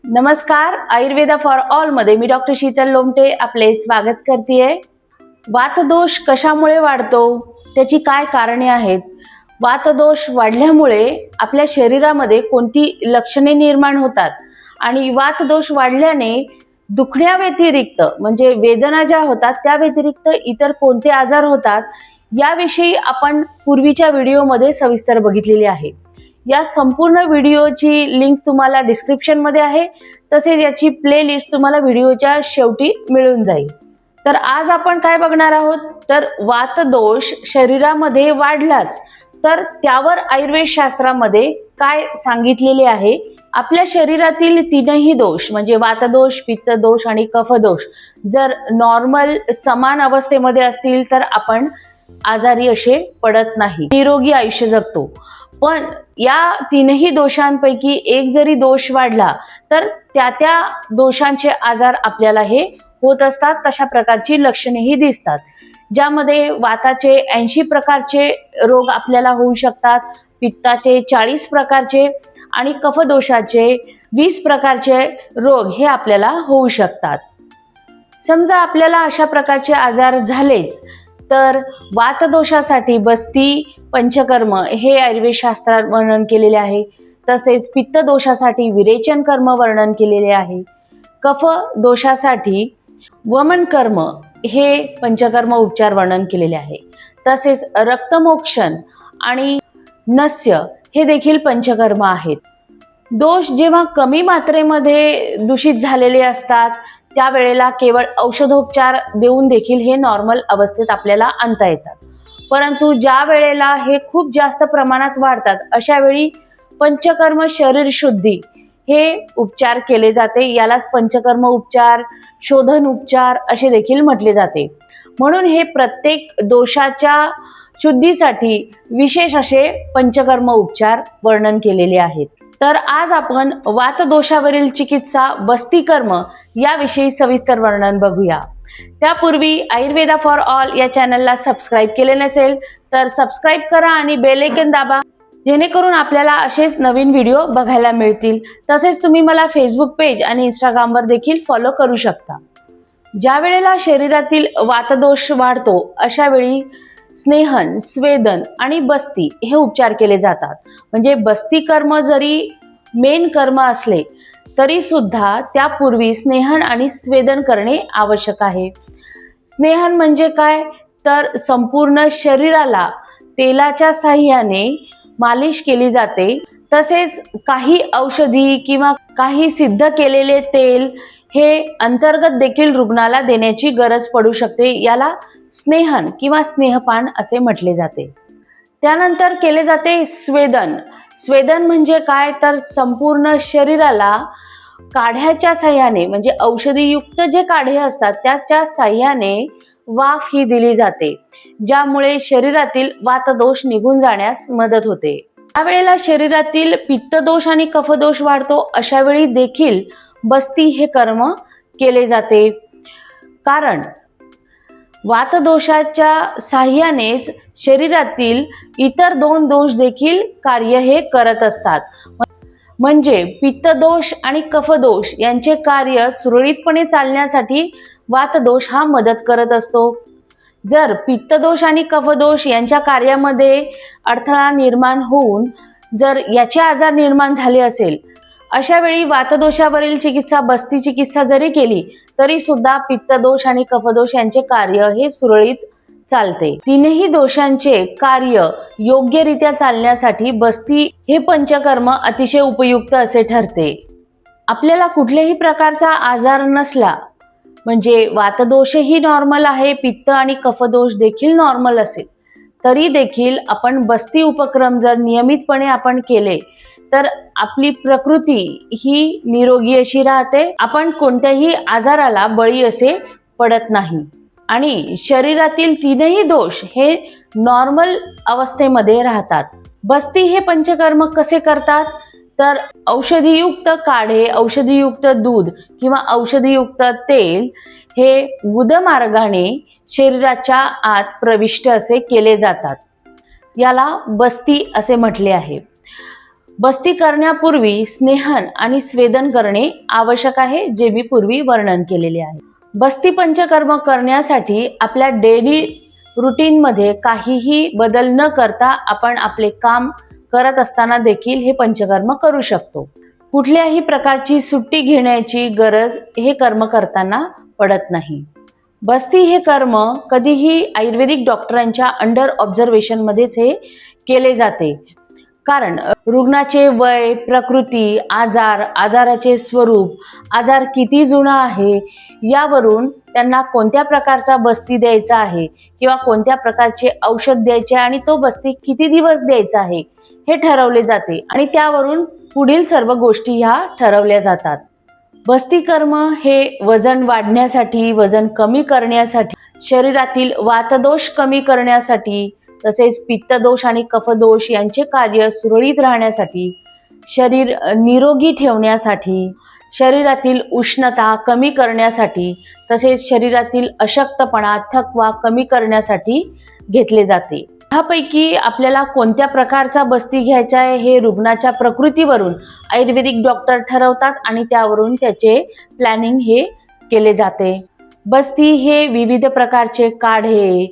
नमस्कार, Ayurveda for all मध्ये मी doctor Sheetal Lomte आपले स्वागत करतेय। वातदोष कशामुळे वाढतो, त्याची काय कारणे आहेत, वातदोष वाढल्यामुळे आपल्या शरीरामध्ये कोणती लक्षणे निर्माण होतात आणि वातदोष वाढल्याने दुखण्या व्यतिरिक्त म्हणजे वेदना ज्या होतात त्या व्यतिरिक्त इतर कोणते आजार होतात याविषयी आपण पूर्वीच्या व्हिडिओमध्ये सविस्तर बघितलेले आहे। या संपूर्ण व्हिडिओची लिंक तुम्हाला डिस्क्रिप्शन मध्ये आहे, तसेच याची प्लेलिस्ट तुम्हाला व्हिडिओच्या शेवटी मिळून जाईल। तर आज आपण काय बघणार आहोत, तर वातदोष शरीरामध्ये वाढलाच तर त्यावर आयुर्वेद शास्त्रामध्ये काय सांगितलेले आहे। आपल्या शरीरातील तीनही दोष म्हणजे वातदोष, पित्तदोष आणि कफदोष जर नॉर्मल समान अवस्थेमध्ये असतील तर आपण आजारी असे पडत नाही, निरोगी आयुष्य जगतो। पण या तीनही दोषांपैकी एक जरी दोष वाढला तर त्या दोषांचे आजार आपल्याला हे होत असतात, तशा प्रकारची लक्षणेही दिसतात, ज्यामध्ये वाताचे 80 प्रकारचे रोग आपल्याला होऊ शकतात, पित्ताचे 40 प्रकारचे आणि कफदोषाचे 20 प्रकारचे रोग हे आपल्याला होऊ शकतात। समजा आपल्याला अशा प्रकारचे आजार झालेच तर वातदोषासाठी बस्ती, पंचकर्म हे आयुर्वेद शास्त्रात वर्णन केलेले आहे। तसेच पित्तदोषासाठी विरेचन कर्म वर्णन केलेले आहे। कफ दोषासाठी वमन कर्म हे पंचकर्म उपचार वर्णन केलेले आहे। तसेच रक्तमोक्षण आणि नस्य हे देखील पंचकर्म आहेत। दोष जेव्हा कमी मात्रेमध्ये दूषित झालेले असतात त्यावेळेला केवळ औषधोपचार देऊन देखील हे नॉर्मल अवस्थेत आपल्याला आणता येतात, परंतु ज्या वेळेला हे खूप जास्त प्रमाणात वाढतात अशा वेळी पंचकर्म शरीर शुद्धी हे उपचार केले जाते। यालाच पंचकर्म उपचार, शोधन उपचार असे देखील म्हटले जाते। म्हणून हे प्रत्येक दोषाच्या शुद्धीसाठी विशेष असे पंचकर्म उपचार वर्णन केलेले आहेत। तर आज आपण वातदोषावरील चिकित्सा बस्तीकर्म याविषयी सविस्तर वर्णन बघूया। त्यापूर्वी आयुर्वेदा फॉर ऑल या चॅनलला सबस्क्राईब केले नसेल तर सबस्क्राईब करा आणि बेल आयकॉन दाबा, जेणेकरून आपल्याला असेच नवीन व्हिडिओ बघायला मिळतील। तसेच तुम्ही मला फेसबुक पेज आणि इंस्टाग्रामवर देखील फॉलो करू शकता। ज्या वेळेला शरीरातील वातदोष वाढतो अशा वेळी स्नेहन, स्वेदन आणि बस्ती हे उपचार केले जातात। म्हणजे बस्ती कर्म जरी मेन कर्म असले तरी सुद्धा त्यापूर्वी स्नेहन आणि स्वेदन करणे आवश्यक आहे। स्नेहन म्हणजे काय, तर संपूर्ण शरीराला तेलाच्या साहाय्याने मालिश केली जाते। तसेच काही औषधी किंवा काही सिद्ध केलेले तेल हे अंतर्गत देखील रुग्णाला देण्याची गरज पडू शकते, याला स्नेहन किंवा स्नेहपान असे म्हटले जाते। त्यानंतर केले जाते स्वेदन। स्वेदन म्हणजे काय, तर संपूर्ण शरीराला काढ्याच्या साह्याने म्हणजे औषधीयुक्त जे काढे असतात त्याच्या साह्याने वाफ ही दिली जाते, ज्यामुळे शरीरातील वातदोष निघून जाण्यास मदत होते। त्यावेळेला शरीरातील पित्तदोष आणि कफदोष वाढतो अशा वेळी देखील बस्ती हे कर्म केले जाते, कारण वातदोषाच्या साह्यानेच शरीरातील इतर 2 दोष देखील कार्य हे करत असतात। म्हणजे पित्तदोष आणि कफदोष यांचे कार्य सुरळीतपणे चालण्यासाठी वातदोष हा मदत करत असतो। जर पित्तदोष आणि कफदोष यांच्या कार्यामध्ये अडथळा निर्माण होऊन जर याचे आजार निर्माण झाले असेल अशा वेळी वातदोषावरील चिकित्सा बस्ती चिकित्सा जरी केली तरी सुद्धा पित्तदोष आणि कफदोष यांचे कार्य हे सुरळीत चालते। तीनही दोषांचे कार्य योग्यरित्या चालण्यासाठी बस्ती हे पंचकर्म अतिशय उपयुक्त असे ठरते। आपल्याला कुठल्याही प्रकारचा आजार नसला म्हणजे वातदोषही नॉर्मल आहे, पित्त आणि कफदोष देखील नॉर्मल असेल तरी देखील आपण बस्ती उपक्रम जर नियमितपणे आपण केले तर आपली प्रकृती ही निरोगी अशी राहते, आपण कोणत्याही आजाराला बळी असे पडत नाही आणि शरीरातील तीनही दोष हे नॉर्मल अवस्थेमध्ये राहतात। बस्ती हे पंचकर्म कसे करतात, तर औषधीयुक्त काढे, औषधीयुक्त दूध किंवा औषधीयुक्त तेल हे गुदमार्गाने शरीराच्या आत प्रविष्ट असे केले जातात, याला बस्ती असे म्हटले आहे। बस्ती करण्यापूर्वी स्नेहन आणि स्वेदन करणे आवश्यक आहे, जे मी पूर्वी वर्णन केलेले आहे. बस्ती पंचकर्म करण्यासाठी आपल्या डेली रुटीन मध्ये काहीही बदल न करता आपण आपले काम करत असताना देखील हे पंचकर्म करू शकतो. कुठल्याही प्रकारची सुट्टी घेण्याची गरज हे कर्म करताना पडत नाही. बस्ती हे कर्म कधीही आयुर्वेदिक डॉक्टरांच्या अंडर ऑब्झर्वेशन मध्येच हे केले जाते. कारण रुग्णाचे वय, प्रकृती, आजाराचे स्वरूप, आजार किती जुना आहे यावरून त्यांना कोणत्या प्रकारचा बस्ती द्यायचा आहे किंवा कोणत्या प्रकारचे औषध द्यायचे आणि तो बस्ती किती दिवस द्यायचा आहे हे ठरवले जाते आणि त्यावरून पुढील सर्व गोष्टी ह्या ठरवल्या जातात. बस्ती कर्म हे वजन वाढण्यासाठी, वजन कमी करण्यासाठी, शरीरातील वातदोष कमी करण्यासाठी, तसेच पित्तदोष आणि कफदोष यांचे कार्य सुरळीत राहण्यासाठी, शरीर निरोगी ठेवण्यासाठी, शरीरातील उष्णता कमी करण्यासाठी, तसेच शरीरातील अशक्तपणा, थकवा कमी करण्यासाठी घेतले जाते. ह्यापैकी आपल्याला कोणत्या प्रकारचा बस्ती घ्यायचा आहे हे रुग्णाच्या प्रकृतीवरून आयुर्वेदिक डॉक्टर ठरवतात आणि त्यावरून त्याचे प्लॅनिंग हे केले जाते. बस्ती हे विविध प्रकारचे काढे,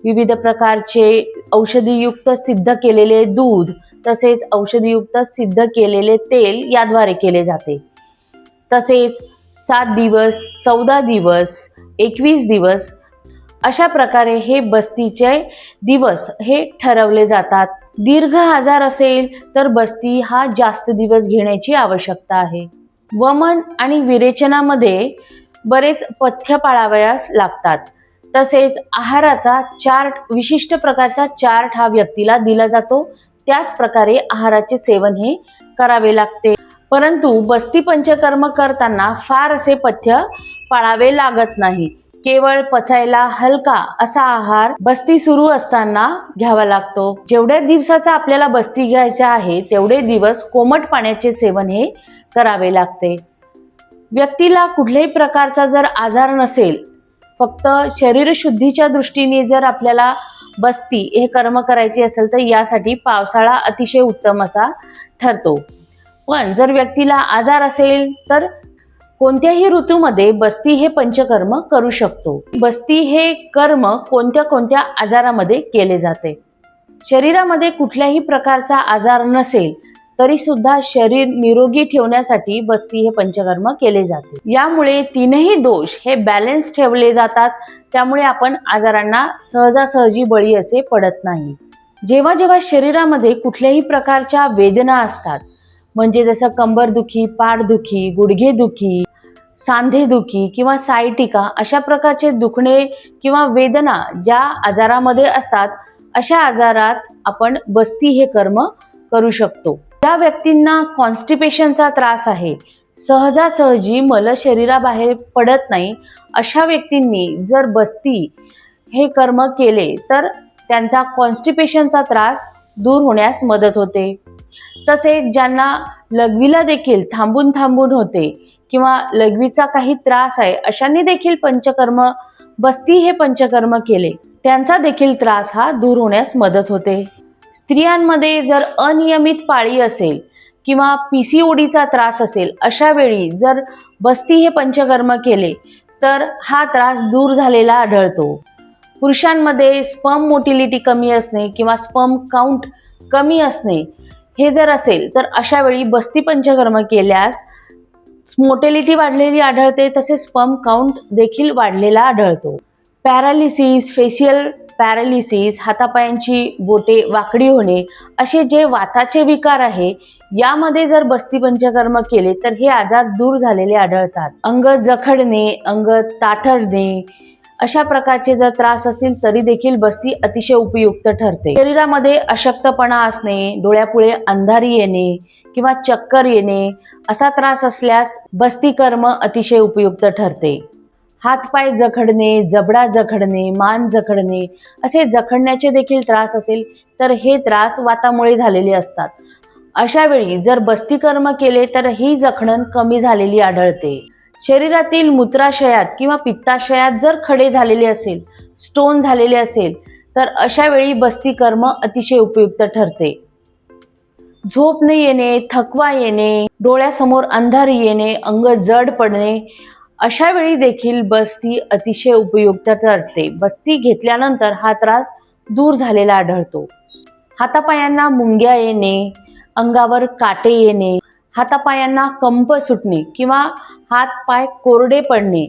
विविध प्रकारचे औषधीयुक्त सिद्ध केलेले दूध, तसेच औषधीयुक्त सिद्ध केलेले तेल याद्वारे केले जाते. तसेच 7 दिवस, 14 दिवस, 21 दिवस अशा प्रकारे हे बस्तीचे दिवस हे ठरवले जातात. दीर्घ आजार असेल तर बस्ती हा जास्त दिवस घेण्याची आवश्यकता आहे. वमन आणि विरेचनामध्ये बरेच पथ्य पाळावयास लागतात. तसेच आहाराचा चार्ट, विशिष्ट प्रकारचा चार्ट हा व्यक्तीला दिला जातो. त्याच प्रकारे आहाराचे सेवन हे करावे लागते. परंतु बस्ती पंचकर्म करताना फार असे पथ्य पाळावे लागत नाही. केवळ पचायला हलका असा आहार बस्ती सुरू असताना घ्यावा लागतो. जेवढ्या दिवसाचा आपल्याला बस्ती घ्यायचा आहे तेवढे दिवस कोमट पाण्याचे सेवन हे करावे लागते. व्यक्तीला कुठल्याही प्रकारचा जर आजार नसेल, फक्त शरीरशुद्धीच्या दृष्टीने जर आपल्याला बस्ती हे कर्म करायचे असेल तर यासाठी पावसाळा अतिशय उत्तम असा ठरतो. पण जर व्यक्तीला आजार असेल तर कोणत्याही ऋतूमध्ये बस्ती हे पंचकर्म करू शकतो. बस्ती हे कर्म कोणत्या कोणत्या आजारामध्ये केले जाते. शरीरामध्ये कुठल्याही प्रकारचा आजार नसेल तरी सुद्धा शरीर निरोगी ठेवण्यासाठी बस्ती हे पंचकर्म केले जाते. यामुळे तीनही दोष हे बॅलन्स ठेवले जातात. त्यामुळे आपण आजारांना सहजासहजी बळी असे पडत नाही. जेव्हा जेव्हा शरीरामध्ये कुठल्याही प्रकारच्या वेदना असतात, म्हणजे जसं कंबरदुखी, पाठदुखी, गुडघेदुखी, सांधेदुखी किंवा सायटिका अशा प्रकारचे दुखणे किंवा वेदना ज्या आजारामध्ये असतात, अशा आजारात आपण बस्ती हे कर्म करू शकतो. ज्या व्यक्तींना कॉन्स्टिपेशनचा त्रास आहे, सहजासहजी मल शरीराबाहेर पडत नाही, अशा व्यक्तींनी जर बस्ती हे कर्म केले तर त्यांचा कॉन्स्टिपेशनचा त्रास दूर होण्यास मदत होते. तसेच ज्यांना लघवीला देखील थांबून थांबून होते किंवा लघवीचा काही त्रास आहे, अशांनी देखील पंचकर्म, बस्ती हे पंचकर्म केले, त्यांचा देखील त्रास हा दूर होण्यास मदत होते. स्त्रियांमध्ये जर अनियमित पाळी असेल किंवा PCODचा त्रास असेल, अशा वेळी जर बस्ती हे पंचकर्म केले तर हा त्रास दूर झालेला आढळतो. पुरुषांमध्ये स्पर्म मोटिलिटी कमी असणे किंवा स्पर्म काउंट कमी असणे हे जर असेल तर अशा वेळी बस्ती पंचकर्म केल्यास मोटिलिटी वाढलेली आढळते, तसेच स्पर्म काउंट देखील वाढलेला आढळतो. पॅरालिसिस, फेशियल पॅरालिसिस, हातापायांची बोटे वाकडी होणे असे जे वाताचे विकार आहे, यामध्ये जर बस्ती पंचकर्म केले तर हे आजार दूर झालेले आढळतात. अंग जखडणे, अंग ताठरणे अशा प्रकारचे जर त्रास असतील तरी देखील बस्ती अतिशय उपयुक्त ठरते. शरीरामध्ये अशक्तपणा असणे, डोळ्यापुढे अंधारी येणे किंवा चक्कर येणे असा त्रास असल्यास बस्ती कर्म अतिशय उपयुक्त ठरते. हातपाय जखडणे, जबडा जखडणे, मान जखडणे असे जखडण्याचे देखील त्रास असेल तर हे त्रास वातामुळे झालेले असतात. अशा वेळी जर बस्ती कर्म केले तर ही जखडण कमी झालेली आढळते. शरीरातील मूत्राशयात किंवा पित्ताशयात जर खडे झालेले असेल, स्टोन झालेले असेल तर अशा वेळी बस्ती कर्म अतिशय उपयुक्त ठरते. झोप न येणे, थकवा येणे, डोळ्यासमोर अंधार येणे, अंग जड पडणे, अशा वेळी देखील बस्ती अतिशय उपयुक्त ठरते. बस्ती घेतल्यानंतर हा त्रास दूर झालेला आढळतो. हातापायांना मुंग्या येणे, अंगावर काटे येणे, हातापायांना कंप सुटणे किंवा हात पाय कोरडे पडणे,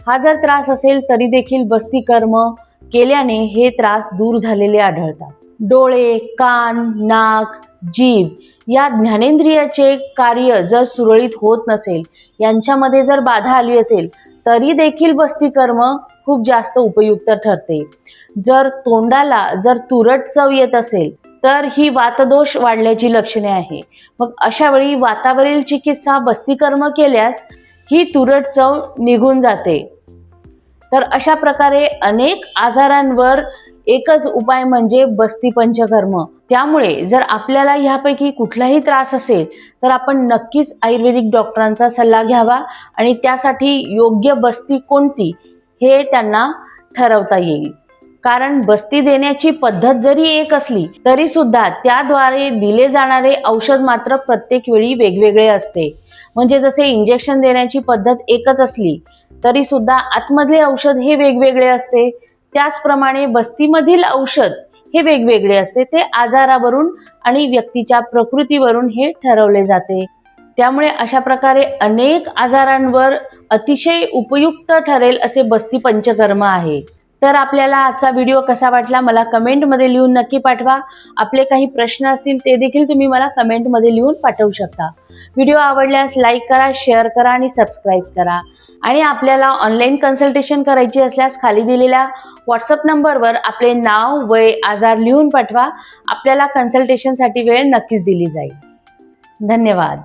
हा जर त्रास असेल तरी देखील बस्ती कर्म केल्याने हे त्रास दूर झालेले आढळतात. डोळे, कान, नाक, जीभ या ज्ञानेंद्रियाचे कार्य जर सुरळीत होत नसेल, यांच्यामध्ये जर बाधा आली असेल तरी देखील बस्ती कर्म खूप जास्त उपयुक्त ठरते. जर तोंडाला जर तुरट चव येत असेल तर ही वातदोष वाढल्याची लक्षणे आहे. मग अशा वेळी वातावरील चिकित्सा बस्तीकर्म केल्यास ही तुरट चव निघून जाते. तर अशा प्रकारे अनेक आजारांवर एकच उपाय म्हणजे बस्ती पंचकर्म. त्यामुळे जर आपल्याला ह्यापैकी कुठलाही त्रास असेल तर आपण नक्कीच आयुर्वेदिक डॉक्टरांचा सल्ला घ्यावा आणि त्यासाठी योग्य बस्ती कोणती हे त्यांना ठरवता येईल. कारण बस्ती देण्याची पद्धत जरी एक असली तरी सुद्धा त्याद्वारे दिले जाणारे औषध मात्र प्रत्येक वेळी वेगवेगळे असते. म्हणजे जसे इंजेक्शन देण्याची पद्धत एकच असली तरी सुद्धा आतमधले औषध हे वेगवेगळे असते, त्याचप्रमाणे बस्तीमधील औषध हे वेगवेगळे असते. ते आजारावरून आणि व्यक्तीच्या प्रकृतीवरून हे ठरवले जाते. त्यामुळे अशा प्रकारे अनेक आजारांवर अतिशय उपयुक्त ठरेल असे बस्ती पंचकर्म आहे. तर आपल्याला आजचा व्हिडिओ कसा वाटला मला कमेंटमध्ये लिहून नक्की पाठवा. आपले काही प्रश्न असतील ते देखील तुम्ही मला कमेंटमध्ये लिहून पाठवू शकता. व्हिडिओ आवडल्यास लाईक करा, शेअर करा आणि सबस्क्राईब करा. आणि आपल्याला ऑनलाईन कन्सल्टेशन करायची असल्यास खाली दिलेल्या व्हॉट्सअप नंबरवर आपले नाव, वय, आजार लिहून पाठवा. आपल्याला कन्सल्टेशनसाठी वेळ नक्कीच दिली जाईल. धन्यवाद.